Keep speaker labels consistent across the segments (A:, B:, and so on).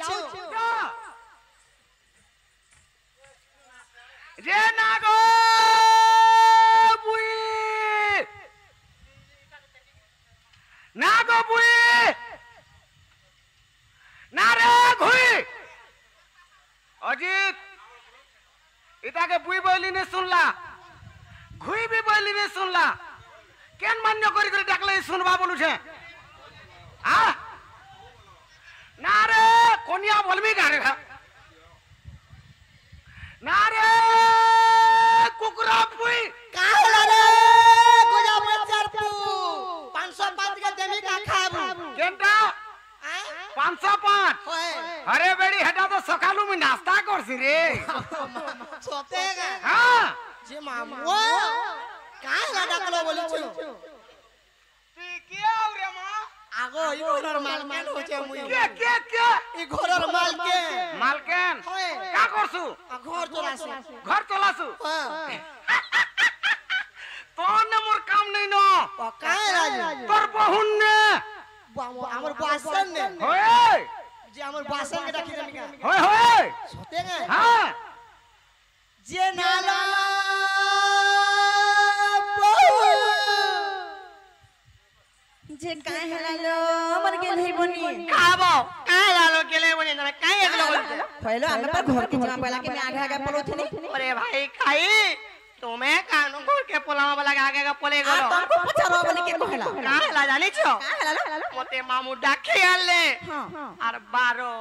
A: जाऊ छु
B: रे नागो बुई नागो बुई ना रे घुई अजीत इता के बुई बोली ने सुनला घुई भी बोली ने सुनला केन मान्य करी करे डाकले सुनबा बोलु छे आ ना रे कोनिया बोलबी का रे ना रे कुकुरा बुई
A: का होला रे गोजा बच्चार पु 505 के देमी का खाबू
B: केनटा 505
A: होए
B: अरे बेड़ी हेटा तो सकालू में नाश्ता करसी रे
A: छोतेगा
B: हां
A: जे मामू का होला डाकलो बोली छु
B: ती के आउ रे मां
A: आगो ई घरर मालकेन होचे मुई
B: के
A: ई घरर मालकेन
B: मालकेन
A: होए
B: का करसु
A: घर चलासु
B: घर चलासु
A: हां
B: तो ने मोर काम नहीं न
A: का राजू
B: तोर बहुन ने
A: हमर बासन ने
B: होए
A: जे हमर बासन के रखी देमी का
B: होए होए
A: छोतेगा
B: हां
A: जे नाला जे काहे हलालो मर गेल है बनी
C: खाबो काहे लालो गेले बनी ना काहे एकलो बोलते
A: पहले हमें पर घर के जमा पहला के मैं आगे आगे पलो थी नहीं
C: अरे भाई खाई तुम्हें कानो घर के पोलामा वाला आगे आगे पोले गलो
A: तुमको पचारो बनी के कहला
C: काहे ला जानी छो
A: काहे हलालो
C: मते मामू डाके आले
A: हां
C: और बारो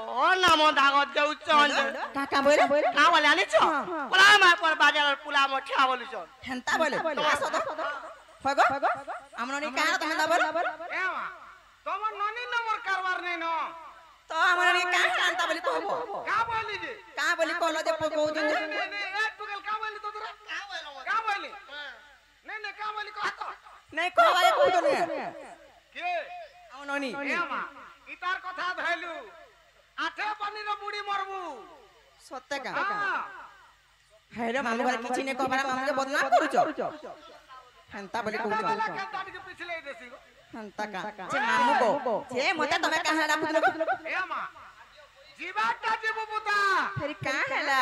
C: नामो दागो देउ चंद
A: काका बोले
C: का वाले आनी छो पोलामा पर बाजार पुला मोठा बोलु छो
A: हंता बोले आसो तो फगो हमनी का तुम दबर
B: ए मा तोमर ननी नंबर कारबार नहीं न
A: तो हमनी का हंता बोली कहबो
B: का बोली जे
A: का बोली कहलो जे पको दिन
B: नहीं एक टुकल का बोली तो तोरा का बोली नहीं का बोली कह तो
A: नहीं कहबारे कह दो ने
B: के
A: हमनी
B: ए मा इतार कथा धैलु आठे पानी रे बुड़ी मरबू
A: सत्य का
B: हां
A: हेरे मामू बारे किछि ने कहबारा मामू के बदनाम करूचो हंता बोली कहू
B: वाला के दाट के पिछले देसी
A: हंता का जे मामू को जे मते तमे कहा राखु
B: ए मा जीवाटा जीवु पुता
A: फिर का हला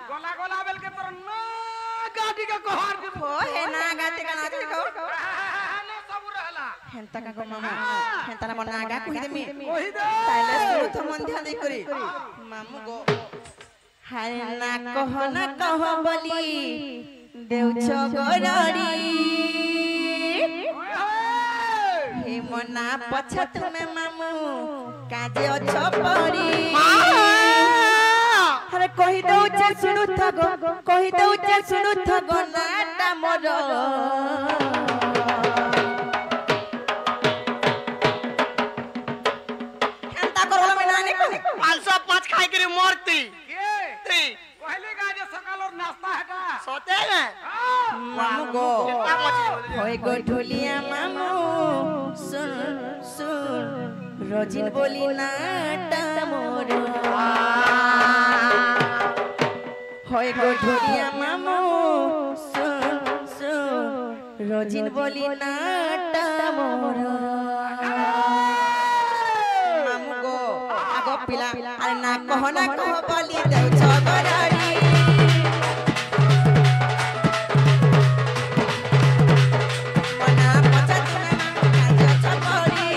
B: गोला गोला बेल के तोर न गाडी के कहर दे
A: हो हे ना गाते का नाच को
B: ने सब रहला
A: हंता का को मामू हंता ना मना गा कहि देमी
B: कहि दे
A: ताइले सुरु तो मन ध्यान दे करी मामू को हाय ना कह बोली देउछ गोरड़ी हे मना पछत में मामू काजे अछ परी अरे कहि दउ जे सुनु थगो कहि दउ जे सुनु थगो नाटा मोर केनता करलो में नानी को
C: 505 खाई के मरती
B: के
C: ती
B: पहले का जे सकाल और नाश्ता हटा
C: सोते हैं
A: मामू गो
C: कितना मछली
A: होय गो ढोलिया मामू सुन सुन रोजिन बोली नाटा मोर होय गो ढोलिया मामू सुन सुन रोजिन बोली नाटा मोर मामू गो आगो पिला अरे ना कह बोली देउ छगराड़ी मना पछत में मामू काजे अछ परी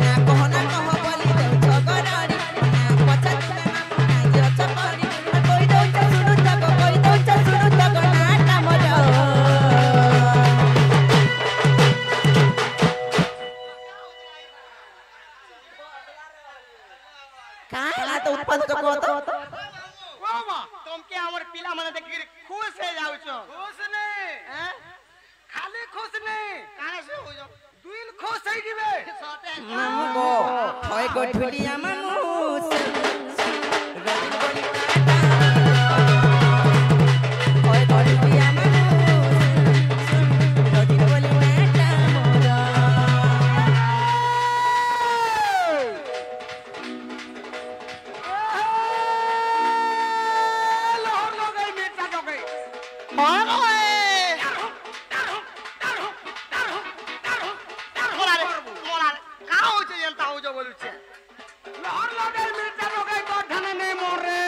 A: ना कह बोली देउ छगराड़ी मना पछत में मामू काजे अछ परी कोई दउ छ सुनु तक नाटा मोर काहे तो उत्पाद को तो
C: ओ मा तुम के हमर पिला माने देख के खुश हो जाउ छो
B: खुश नहीं
C: हैं
B: खाली खुश नहीं
C: काहे से हो जाउ
B: दिल खुश है जीवे
C: सोते
A: मामू गो होय गो ढोलिया मामू रोजिन बोली नाटा होय गो ढोलिया मामू रोजिन बोली नाटा मोर
B: लोहर लो गई मिर्चा जो गई
C: ओए বলছে
B: লহর লগে মির্জা লগে গঠনে নেই মরে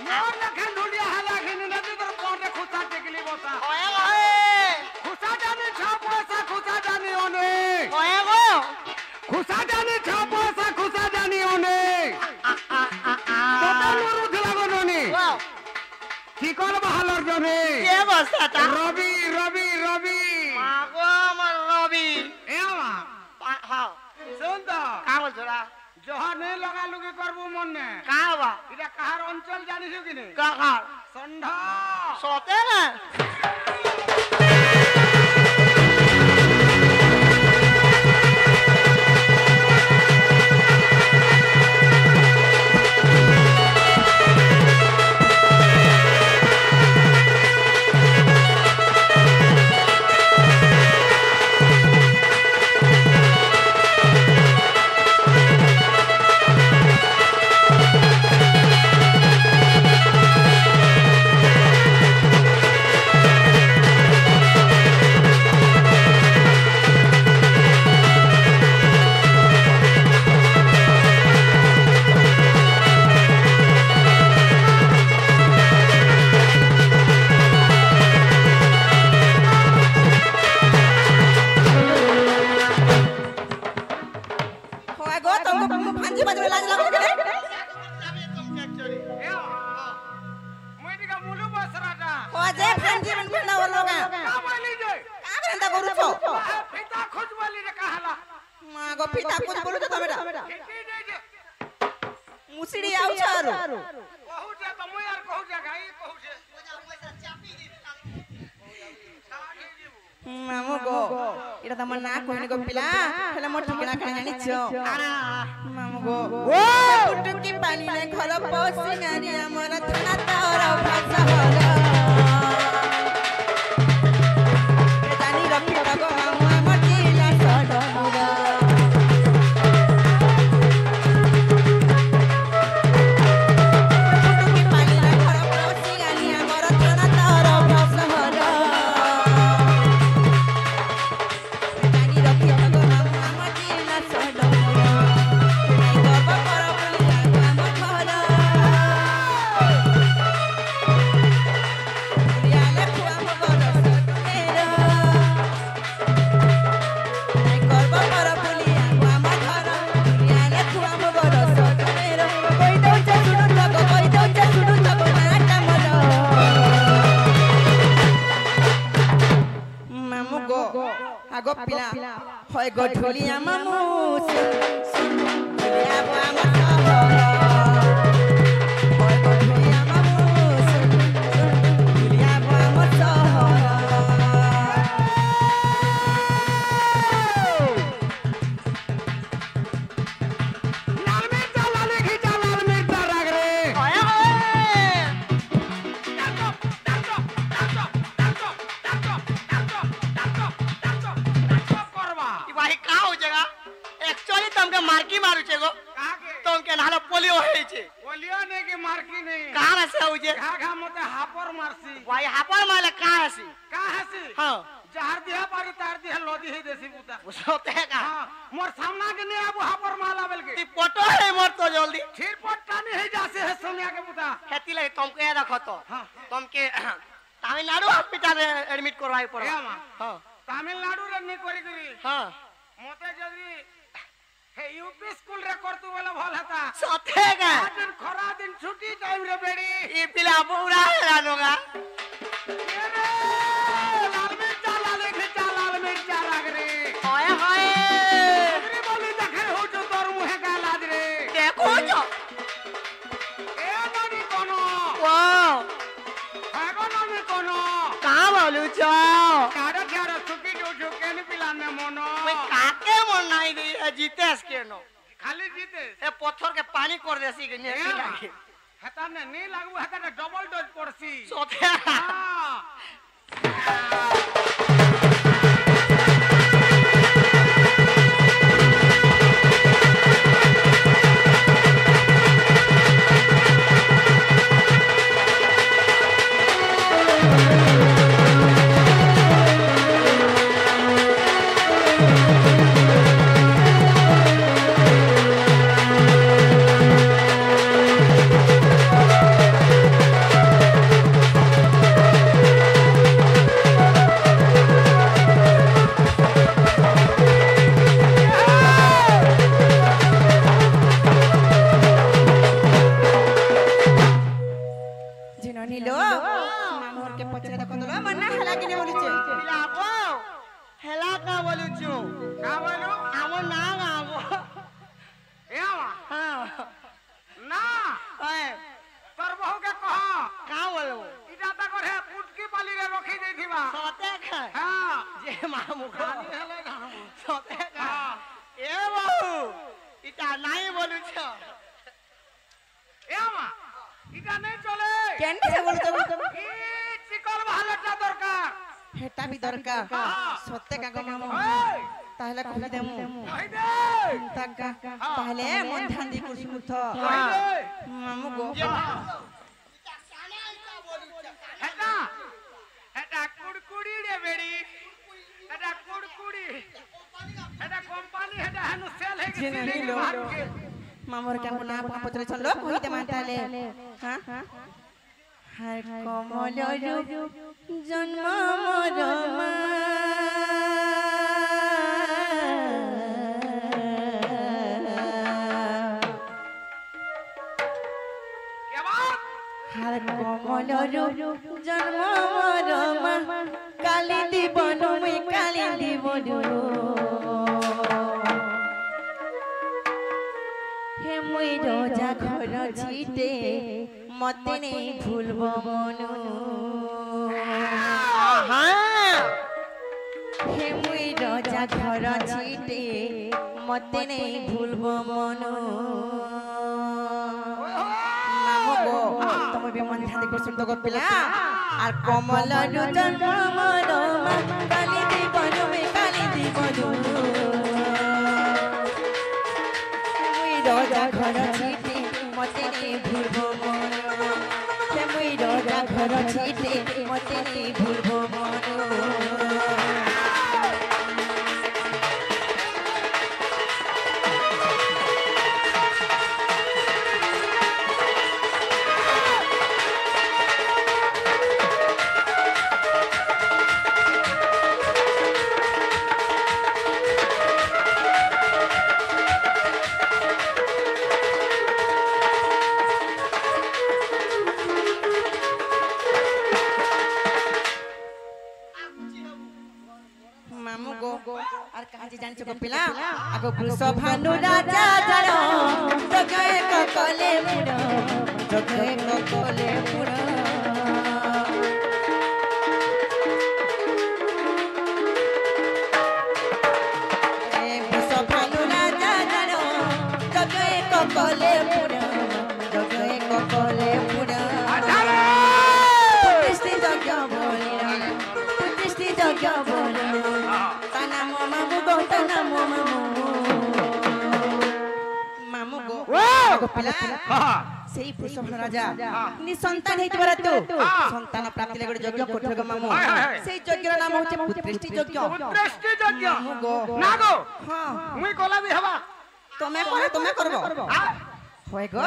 B: মোর লখে ঢুলিয়া হালা খিনি নদী তোর পড়ে খুঁচা টেকলি বসা
C: ওয়ে ওয়ে
B: খুঁচা জানি 6 পয়সা খুঁচা জানি অনে
C: ওয়ে গো
B: খুঁচা জানি 6 পয়সা খুঁচা জানি অনে তোতে মোর উঠলা গননি
C: ওয়াও
B: কি করব হালর জনে
C: কে বসাটা
B: রবি রবি রবি
C: মাগো আমার রবি
B: এ আমা
C: হ্যাঁ
B: শুন তো
C: কা বলছরা
B: জহানে লগালুগি করব মনে
C: কা বা
B: এটা কাহার অঞ্চল জানিস কি নে
C: কা কা
B: ষণ্ঢ
C: সতে না
A: হয় গো তোমাকে ফাঞ্জি বাজবে লাজ লাগবে কেন
B: মই দিকা মুলু বসরাটা
A: হয় যে ফাঞ্জি বন না ওর লগা
B: কা বলি যে
A: কাগরে এন্তা করুছো
B: পিতা খোঁজ বলি রে কাহালা
A: মা গো পিতা কোন বলুছো তবে
B: কি দে যে
A: মুসিড়ি আউছ আর
B: कहू जे त মই আর कहू जे गाई कहू जे
A: মামু গো এটা তো আমার না কইনি গো পিলা হেলে মোর ঠিকানা কানে জানিছো মামু গো ও টুকি পানি নে ঘর পসি গানি আমার থানা তোর ভাষা হলো জানি রক্ষি গো মামু আমার জিলা সডমুরা টুকি পানি নে ঘর পসি গানি আমার থানা তোর ভাষা হলো জানি রক্ষি গো মামু আমার জিলা সডমুরা নাই বাবা কর বলি আমার ঘর ইয়ালে খুয়াম গর সডমেরা নাই করব কর বলি আমার ঘর ইয়ালে খুয়াম গর সডমেরা কই দউছ শুনু তগো কই দউছ শুনু তগো নাটা মল মামু গো আগো পিলা হয় গো ঢুলিয়া মামু ঢুলিয়া গো আমার সহর হয় গো ঢুলিয়া মামু ঢুলিয়া গো আমার সহর
B: লাল মির্জা লালে ঘিচা লাল মির্জা রাগ রে
C: ওয়ে ওয়ে
B: করবা
C: ई भाई का हो जाएगा एक्चुअली तुमके मार्की मारू छे गो
B: কাকে
C: तुमके नालो पोलियो होई छे
B: বলিও নে কি মারকি নেই
C: कहां से हो जे
B: ঘা ঘা মতে হাপর মারছি
C: भाई हापर माले कहां से
B: কা হাসি
C: हां
B: যার দিহা পারি তার দিহা লদি হে দেছি পুতা
C: सोते का
B: हां मोर सामना के ने अब हापर माला बेल के
C: ई फोटो है मोर तो जल्दी
B: फिर पट्टानी है जासे है सोनिया के पुता
C: खेती लगे तुमके ये रखो तो
B: हाँ।
C: तुमके तमिलनाडु हॉस्पिटल में एडमिट करवाई पड़ो
B: ए मां
C: हां
B: তামিলনাড়ু রে নি করি করি
C: हां
B: মতে যদি হে ইউপি স্কুল রে করতু বলে ভাল হতা
C: सोते का
B: দিন খরা দিন ছুটি টাইম রে বেড়ি
C: ई पिला पूरा है रानोगा
B: এরে লাল মির্জা লালে ঘিচা লাল মির্জা রাগ রে
C: ओए होए
B: রে বলি দেখে হো তো তোর মুহে গালাদ রে
C: देखो जो
B: এ ননি কোন
C: वाओ
B: হাগো ননি কোন
C: कहां बोलू छो
B: কাড়া ঝাড়া ছুটি জো কেন পিলানে মন
C: कोई काके मन नहीं दी जीतेस के नो
B: খালি জিতে
C: ए पत्थर के पानी कर देसी के ने
B: ए
C: लागे
B: হেতা নে নি লাগবো হেতা ডবল ডোজ পড়ছি
C: सोते का का बोलू छु
B: का बोलू
C: आम ना आम
B: ए आवा
C: हां
B: ना
C: ए
B: तोर बहू के कह
C: का बोलू
B: इटा तक रे पुटकी पाली रे रखी देथिबा
C: सते खा
B: हां
C: जे मामू को
B: खाली हेले ना
C: सते खा
B: हां
C: ए बाबू इटा नहीं बोलू छु
B: ए आवा इटा नहीं चले
A: কেনটা সে বলতো
B: ই চিকল ভালোটা দরকার
A: হেটা বি দরকার সত্যি কাকা মামু
B: ওই
A: তাহলে কই দেমু
B: কই দে
A: তাকা তাহলে মন ধ্যান দি কুসুম থ
B: কই দে
A: মামু গো
B: হেটা হেটা কুড়কুড়ি রে বেড়ি হেটা কুড়কুড়ি হেটা কোম্পানি হেটা হানু সেল হে
A: জেনে
B: গেছি
A: নিলো। মামুর কেমন না পত্রে চললো কইতে মাতালে হ্যাঁ হার কমল রূপ জন্ম মোর মা
B: কে বাত
A: হার কমল রূপ জন্ম মোর মা কালি দিব মুই কালি দিব হে মুই রোজা ঘর ছিটে মতে নেই ভুলব মনু
C: हां
A: হে মুই রোজা ঘর ছিটে মতে নেই ভুলব মনু মামু গো তুমি বি মন ধ্যান দেখো শুনতো গো পিলা আর কমল জন্ম মোর মা কালি দিব মুই কালি দিব রোজা ঘর ছিটে মতে নেই ভুলব মনু হে মুই রোজা ঘর ছিটে মতে নেই ভুলব মনু মামু গো আর কাজে জানছো গো পিলা আগো বৃষভানু রাজা জড় জগে ককলে পুর জগে ককলে পুর এ বৃষভানু রাজা জড় জগে ককলে পুর জগে ককলে পুর প্রতিষ্ঠিত যজ্ঞ বলিরা প্রতিষ্ঠিত যজ্ঞ বলিরা তানামো মামু গো তানামো মামু মামু গো গো পিলা সেই বৃষভানু রাজা নিঃসন্তান হইতে পারে তো সন্তান প্রাপ্তি লাগি যজ্ঞ করতে গো মামু সেই যজ্ঞের নাম হচ্ছে পুত্রেষ্টি যজ্ঞ
B: পুত্রেষ্টি যজ্ঞ
A: মামু গো
B: না গো
A: হ্যাঁ
B: মুই কলাবি হবা
A: তুমি করবো
B: হ্যাঁ
A: হয় গো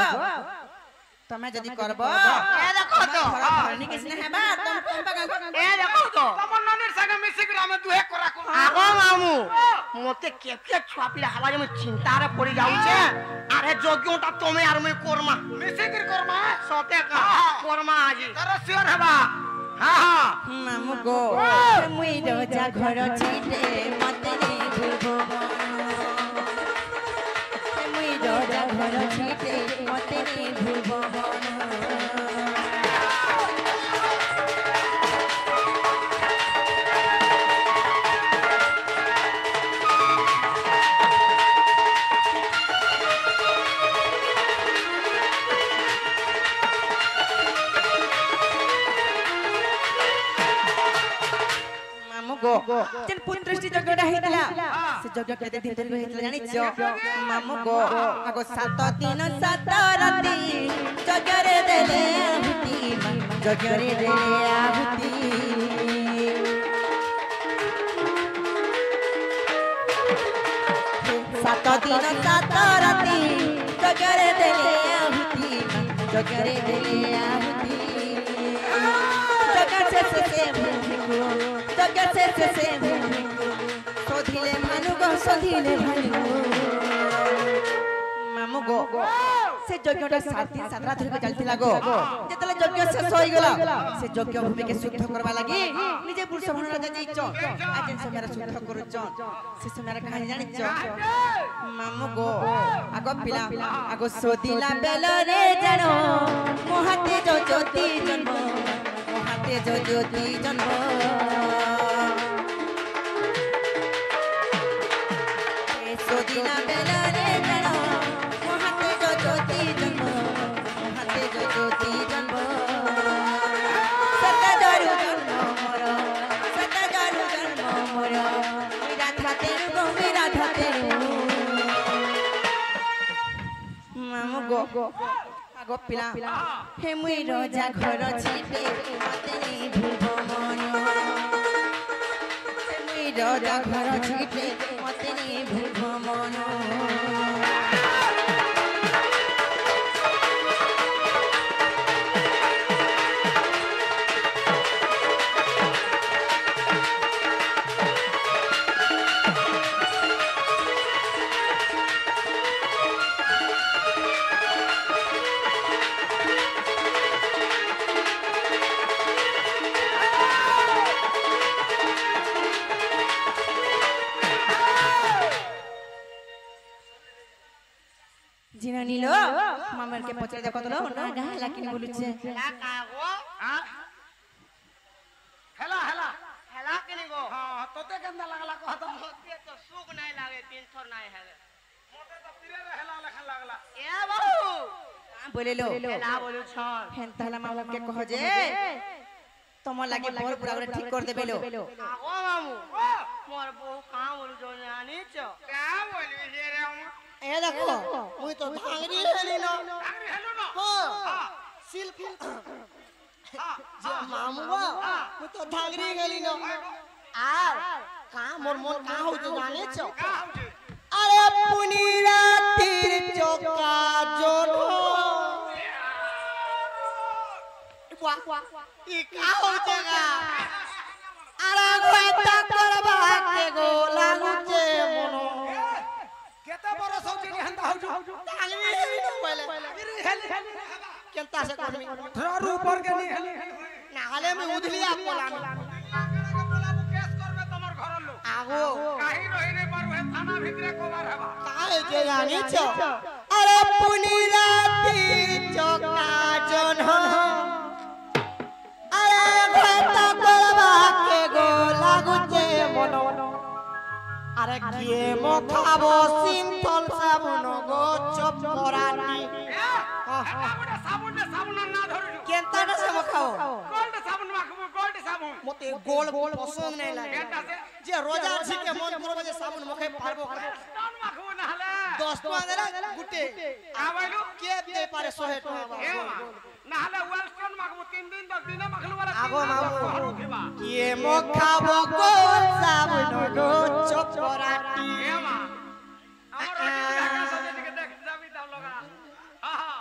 A: তুমি যদি করবো
C: ए देखो तो
A: ধরনি কিছু না হেবা তুমি কইবা গো
C: ए देखो तो
B: তমন ননির সঙ্গে মিশি করে আমি দুহে করা কো
C: আগো মামু মতে কেকে ছুয়া পিলা হবা যে চিন্তা রে পড়ি যাউছে আরে যজ্ঞটা তুমি আর মই করমা
B: মিশি করে করমা
C: সতে কা করমা আজি
B: তার শিওর হবা হ্যাঁ হ্যাঁ
A: মামু গো মুই রোজা ঘর ছিটে মতে নেই ভুলবো মুই রোজা ঘর ছিটে মতে নেই ভুলবো মামু গো যেন পুত্রেষ্টি যজ্ঞটা হইতলা সে যজ্ঞ কেতে দিন ধরে হইতলা জানিছো মামু গো আগো 7 দিন 7 রাতি যজ্ঞরে দেলে আহুতি যজ্ঞরে দেলে আহুতি সাত দিন 7 রাতি যজ্ঞরে দেলে আহুতি যজ্ঞরে দেলে আহুতি যজ্ঞ শেষে যজ্ঞ শেষে সধিলে ভানু গো সধিলে ভানু মামু গো से যজ্ঞটা 7 দিন 7 রাত ধরে চলতিলা গো যেতলে যজ্ঞ শেষ হই গেল সে যজ্ঞ ভূমিকে শুদ্ধ করবা লাগি নিজে পুরুষ ভান রাজা যাইছ আজ সময় শুদ্ধ করুছ সে সময় কাহিনী জানিছ মামু গো আগ পিলা আগ সোদিলা বেলরে জানো মহাতে জ্যোতি জন্ম মহাতে জ্যোতি জন্ম সোদিলা বেলরে জানো মহাতে জ্যোতি জন্ম মহাতে জ্যোতি জন্ম সতজরু জন্ম মোর সতজরু জন্ম মোর রাধা তেরু গো রাধা তেরু মামু গো আগ পিলা হে মুই রজা ঘর ছিপে মতে নি ভুব মন হে মুই রজা ঘর ছিপে মতে নি ভুব মন জিনা নিল মামার কে পচে দেখো তো না গালা কিনি বলুছে
B: হেলা হেলা
C: হেলা কেনে গো
B: হ্যাঁ তোতে কেন্দা লাগলা কত
C: মতে তো সুখ নাই লাগে তিন থর নাই হেলে
B: মতে তো তিরে হেলা লেখা লাগলা
C: এ বাবু
A: বলিলো
C: হেলা বলু ছন
A: হেন তাহলে মামা কে কহ যে তোমার লাগে বড় পুরা করে ঠিক করে দেবেলো
C: আগো মামু মোর বউ কাম বলু জানি ছ
B: কা বলবি রে রে
C: এ দেখো মুই তো ভাঙরি হেলি ন
B: ডাংরি হেলো না
C: হ্যাঁ শিল্প যে মামু গো মুই তো ভাঙরি হেলি ন আর কা মোর মন কা হইছে জানি ছ
B: কা হউছে
C: আরে পুনি রাতির চকা জোন ই কা হইছে গা আরে গয়তা করবা কে গো লাগুছে মন
B: কেতে বরস হউছে নি হন্দা হউছে
C: ভাঙরি হেলি ন বলে
B: হেলি হেলি
C: কেনতা সে করমি
B: ধরু উপর কে নি হেলি
C: না হলে আমি উধলিয়া পলাম
B: বলাবো কেস করবে তোমার ঘরের লোক
C: আগো
B: কাহি রহি রে পারু হে থানা ভিতরে কবার হেবা
C: কাहे যে জানিছ আরে পুনি রাতি চকা জন আরে ঘটা করবা কে গো লাগুছে মন আরে গিয়ে মখাবো সিম্পল সাবুন গো চপ করানি
B: সাবুন না ধরু
C: কেনতাটা সে মখাও
B: গোল্ড সাবুন মাখবো গোল্ড সাবুন
C: মতে গোল পছন্দ নাই লাগে
B: কেনটা সে
C: যে রোজা ছিকে মন করবে যে সাবুন মখাই পারবো
B: স্টোন মাখবো না হলে
C: 10 টাকা দেলা গুটে
B: আবাইলু
C: কে দে পারে 100 টাকা
B: না হলে ওয়েলস্টোন মাখবো 3 দিন 10 দিনে মাখলু বলা
C: আগো মামু কে মখাবো গো সাবুন গো চপ করাটি
B: এমা আমার ঢাকা সাথে দিকে দেখ যাবি দাও লগা আহা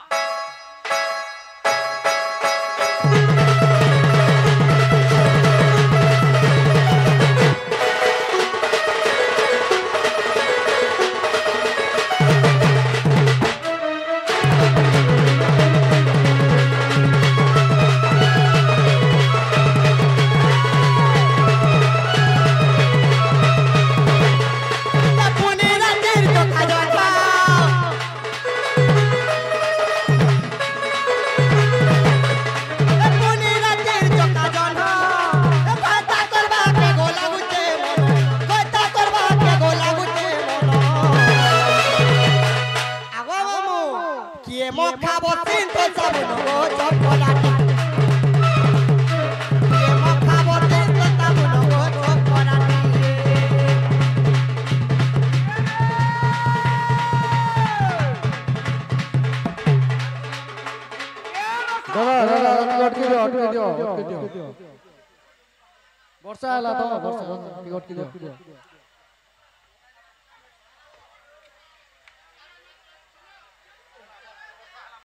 C: পুনি রাতের কথা জন্মা পুনি রাতের কথা জন্মা কথা করবা কে গো লাগুছে মন কথা করবা কে গো লাগুছে মন আগো মামু কে মখাবো তিনটো সাবুন গো চপ করাটি কে মখাবো তিনটো সাবুন গো চপ করাটি
D: দাদা অটকে দিও বর্ষা এলা তো বর্ষা অটকে দিও